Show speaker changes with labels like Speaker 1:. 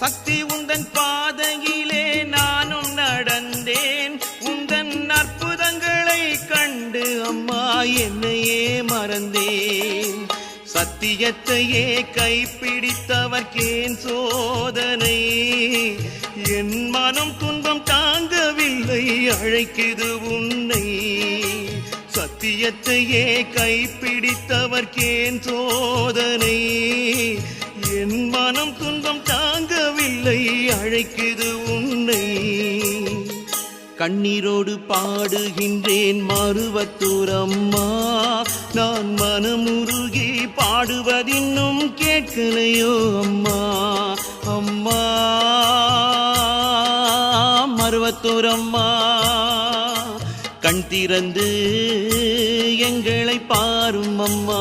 Speaker 1: சக்தி உந்தன் பாதையிலே நானும் நடந்தேன். உந்தன் அற்புதங்களை கண்டு அம்மா என்னையே மறந்தேன். சத்தியத்தையே கைப்பிடித்தவர்க்கேன் சோதனை. என் மனம் துன்பம் தாங்கவில்லை, அழைக்குது உன்னை. சத்தியத்தையே கைப்பிடித்தவர்க்கேன் சோதனை. என் மனம் துன்பம் தாங்கவில்லை, அழைக்குது உன்னை. கண்ணீரோடு பாடுகின்றேன் மருவத்தூரம்மா. நான் மனமுருகி பாடுவதின்னும் கேட்கலையோ அம்மா. அம்மா மருவத்தூரம்மா, கண் திறந்து எங்களை பாரும் அம்மா.